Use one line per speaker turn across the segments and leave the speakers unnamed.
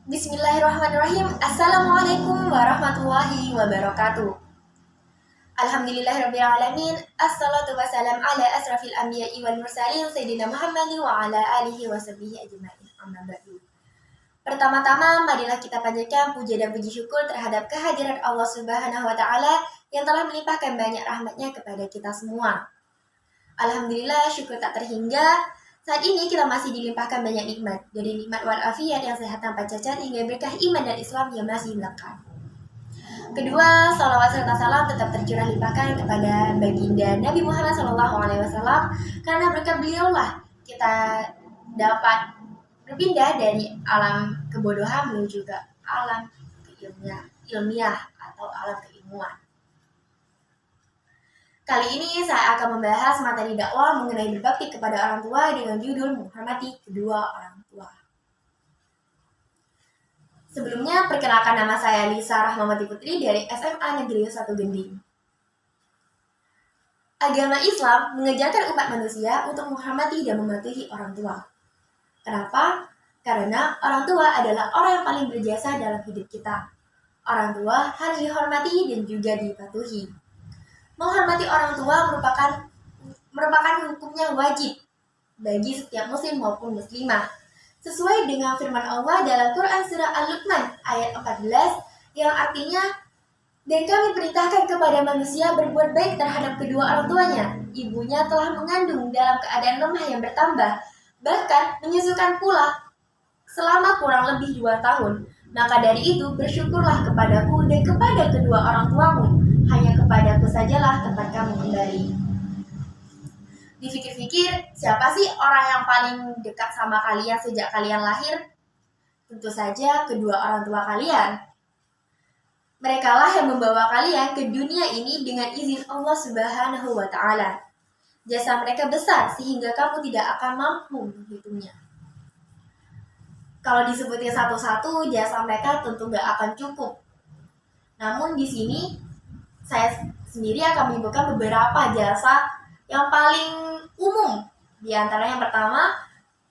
Bismillahirrahmanirrahim. Assalamualaikum warahmatullahi wabarakatuh. Alhamdulillahirrabbilalamin. Assalatu wassalam ala asrafil anbiya'i wal mursalin Sayyidina Muhammadin wa ala alihi wa sahbihi ajma'in. Amma ba'du. Pertama-tama, marilah kita panjatkan puja dan puji syukur terhadap kehadiran Allah Subhanahu wa Ta'ala yang telah melimpahkan banyak rahmatnya kepada kita semua. Alhamdulillah, syukur tak terhingga. Saat ini kita masih dilimpahkan banyak nikmat, dari nikmat walafiat yang sehat tanpa cacat hingga berkah iman dan Islam yang masih melekat. Kedua, salawat serta salam tetap tercurah limpahkan kepada baginda Nabi Muhammad SAW, karena berkat beliaulah kita dapat berpindah dari alam kebodohan menuju ke alam ilmiah atau alam keilmuan. Kali ini saya akan membahas materi dakwah mengenai berbakti kepada orang tua dengan judul menghormati kedua orang tua. Sebelumnya, perkenalkan nama saya Lisa Rahmawati Putri dari SMA Negeri 1 Gending. Agama Islam mengajarkan umat manusia untuk menghormati dan mematuhi orang tua. Kenapa? Karena orang tua adalah orang yang paling berjasa dalam hidup kita. Orang tua harus dihormati dan juga dipatuhi. Menghormati orang tua merupakan hukumnya wajib bagi setiap muslim maupun muslimah. Sesuai dengan firman Allah dalam Quran surah Al-Luqman ayat 14 yang artinya, dan kami perintahkan kepada manusia berbuat baik terhadap kedua orang tuanya. Ibunya telah mengandung dalam keadaan lemah yang bertambah, bahkan menyusukan pula selama kurang lebih 2 tahun. Maka dari itu bersyukurlah kepadaku dan kepada kedua orang tuamu. Hanya kepadaku sajalah tempat kamu kembali. Dipikir-pikir, siapa sih orang yang paling dekat sama kalian sejak kalian lahir? Tentu saja kedua orang tua kalian. Merekalah yang membawa kalian ke dunia ini dengan izin Allah Subhanahu wa Ta'ala. Jasa mereka besar sehingga kamu tidak akan mampu menghitungnya. Kalau disebutin satu-satu, jasa mereka tentu gak akan cukup. Namun di sini saya sendiri akan menyebutkan beberapa jasa yang paling umum. Di antara yang pertama,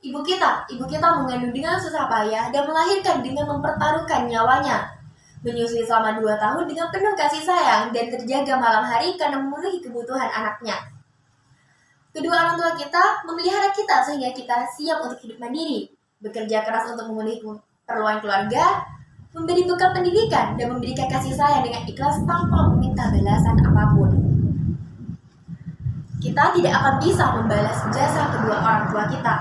ibu kita. Ibu kita mengandung dengan susah payah dan melahirkan dengan mempertaruhkan nyawanya. Menyusui selama 2 tahun dengan penuh kasih sayang dan terjaga malam hari karena memenuhi kebutuhan anaknya. Kedua orang tua kita memelihara kita sehingga kita siap untuk hidup mandiri, bekerja keras untuk memenuhi keperluan keluarga, memberi bekal pendidikan, dan memberikan kasih sayang dengan ikhlas tanpa meminta balasan apapun. Kita tidak akan bisa membalas jasa kedua orang tua kita.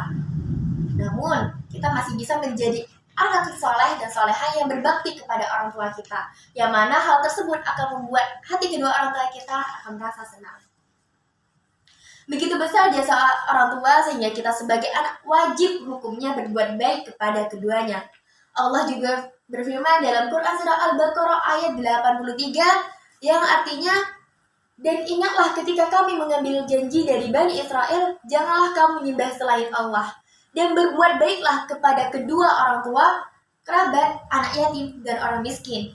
Namun, kita masih bisa menjadi anak soleh dan solehah yang berbakti kepada orang tua kita, yang mana hal tersebut akan membuat hati kedua orang tua kita akan merasa senang. Begitu besar jasa orang tua sehingga kita sebagai anak wajib hukumnya berbuat baik kepada keduanya. Allah juga berfirman dalam Quran surah Al-Baqarah ayat 83 yang artinya, dan ingatlah ketika kami mengambil janji dari Bani Israel, janganlah kamu menyembah selain Allah, dan berbuat baiklah kepada kedua orang tua, kerabat, anak yatim, dan orang miskin.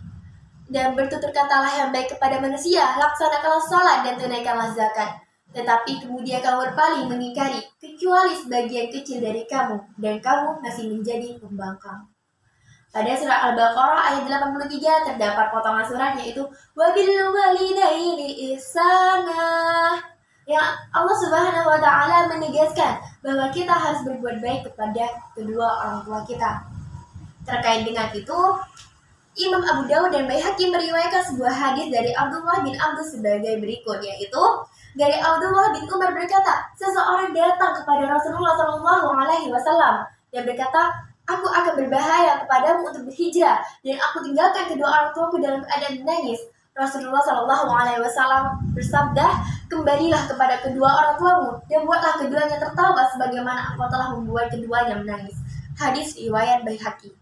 Dan bertutur katalah yang baik kepada manusia, laksanakanlah salat dan tunaikanlah zakat. Tetapi kemudian kamu berpaling mengingkari, kecuali sebagian kecil dari kamu, dan kamu masih menjadi pembangkang. Pada surah Al-Baqarah ayat 83 terdapat potongan surat yaitu wabil walidaini ihsana, yang Allah Subhanahu wa Ta'ala menegaskan bahwa kita harus berbuat baik kepada kedua orang tua kita. Terkait dengan itu, Imam Abu Dawud dan Baihaqi meriwayatkan sebuah hadis dari Abdullah bin Amr sebagai berikut, yaitu dari Abdullah bin Umar berkata, seseorang datang kepada Rasulullah SAW dan berkata, aku akan berbahaya kepadamu untuk berhijrah dan aku tinggalkan kedua orang tuaku dalam keadaan menangis. Rasulullah SAW bersabda, kembalilah kepada kedua orang tuamu dan buatlah keduanya tertawa sebagaimana engkau telah membuat keduanya menangis. Hadis riwayat Baihaqi.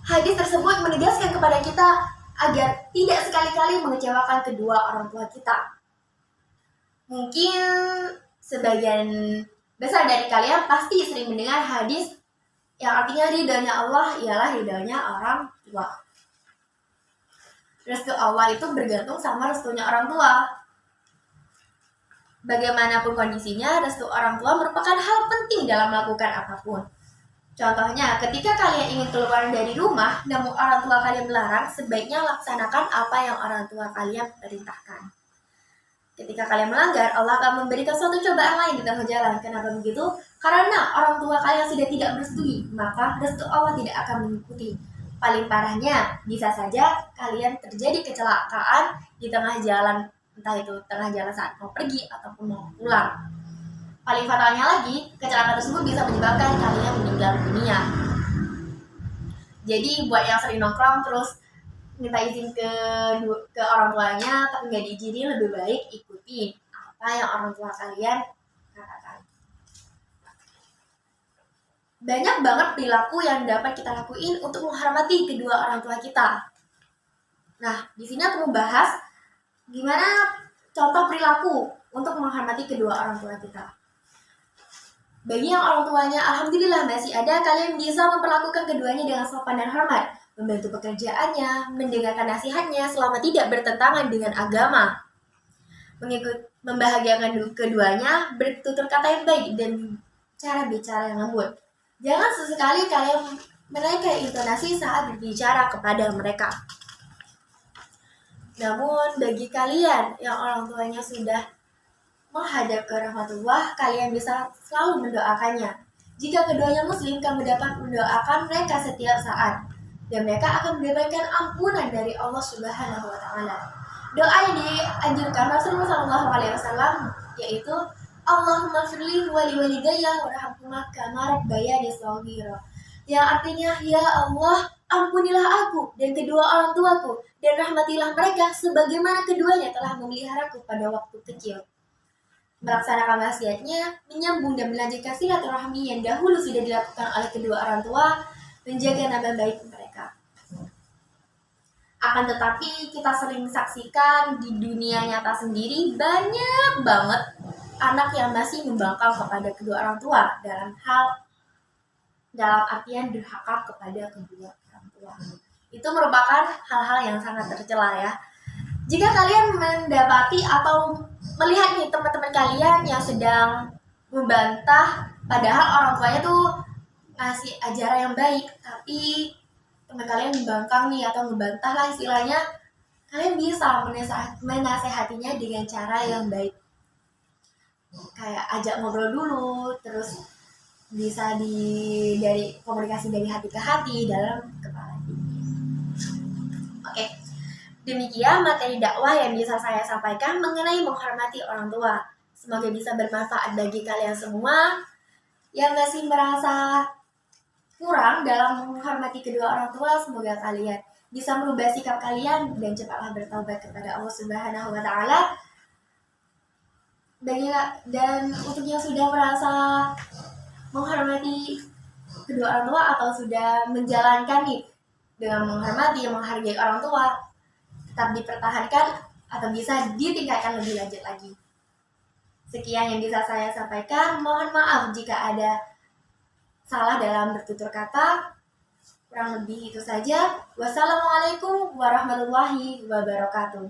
Hadis tersebut menegaskan kepada kita agar tidak sekali-kali mengecewakan kedua orang tua kita. Mungkin sebagian besar dari kalian pasti sering mendengar hadis yang artinya ridhonya Allah ialah ridhonya orang tua. Restu Allah itu bergantung sama restunya orang tua. Bagaimanapun kondisinya, restu orang tua merupakan hal penting dalam melakukan apapun. Contohnya, ketika kalian ingin keluar dari rumah, namun orang tua kalian melarang, sebaiknya laksanakan apa yang orang tua kalian perintahkan. Ketika kalian melanggar, Allah akan memberikan suatu cobaan lain di tengah jalan. Kenapa begitu? Karena orang tua kalian sudah tidak bersetui, maka restu Allah tidak akan mengikuti. Paling parahnya, bisa saja kalian terjadi kecelakaan di tengah jalan, entah itu tengah jalan saat mau pergi ataupun mau pulang. Paling fatalnya lagi, kecelakaan tersebut bisa menyebabkan kalian meninggal dunia. Jadi buat yang sering nongkrong terus minta izin ke orang tuanya tapi nggak diizinin, lebih baik ikutin apa yang orang tua kalian katakan. Banyak banget perilaku yang dapat kita lakuin untuk menghormati kedua orang tua kita. Nah, di sini aku membahas gimana contoh perilaku untuk menghormati kedua orang tua kita. Bagi yang orang tuanya alhamdulillah masih ada, kalian bisa memperlakukan keduanya dengan sopan dan hormat, membantu pekerjaannya, mendengarkan nasihatnya selama tidak bertentangan dengan agama, membahagiakan keduanya, bertutur kata yang baik dan cara bicara yang lembut. Jangan sesekali kalian menaikkan intonasi saat berbicara kepada mereka. Namun bagi kalian yang orang tuanya sudah menghadap ke rahmatullah, kalian bisa selalu mendoakannya. Jika keduanya muslim, kamu dapat mendoakan mereka setiap saat, dan mereka akan mendapatkan ampunan dari Allah Subhanahu wa Ta'ala. Doa yang dianjurkan Rasulullah SAW yaitu Allahumma firli wali walidayya warhamhuma kama rabbayani shaghira, yang artinya, ya Allah, ampunilah aku dan kedua orang tuaku, dan rahmatilah mereka sebagaimana keduanya telah memeliharaku pada waktu kecil. Melaksanakan wasiatnya, menyambung dan melanjutkan silaturahmi yang dahulu sudah dilakukan oleh kedua orang tua, menjaga nama baik mereka. Akan tetapi kita sering saksikan di dunia nyata sendiri banyak banget anak yang masih membangkang kepada kedua orang tua dalam artian durhaka kepada kedua orang tua. Itu merupakan hal-hal yang sangat tercela ya. Jika kalian mendapati atau melihat nih teman-teman kalian yang sedang membantah, padahal orang tuanya tuh ngasih ajaran yang baik, tapi teman kalian membangkang nih atau membantah lah istilahnya, kalian bisa menasehatinya dengan cara yang baik. Kayak ajak ngobrol dulu, terus bisa dari komunikasi dari hati ke hati dalam kepala. Oke. Demikian materi dakwah yang bisa saya sampaikan mengenai menghormati orang tua. Semoga bisa bermanfaat bagi kalian semua yang masih merasa kurang dalam menghormati kedua orang tua. Semoga kalian bisa merubah sikap kalian dan cepatlah bertaubat kepada Allah Subhanahu wa Ta'ala. Dan untuk yang sudah merasa menghormati kedua orang tua atau sudah menjalankan nih dengan menghormati, menghargai orang tua, tetap dipertahankan atau bisa ditingkatkan lebih lanjut lagi. Sekian yang bisa saya sampaikan. Mohon maaf jika ada salah dalam bertutur kata. Kurang lebih itu saja. Wassalamualaikum warahmatullahi wabarakatuh.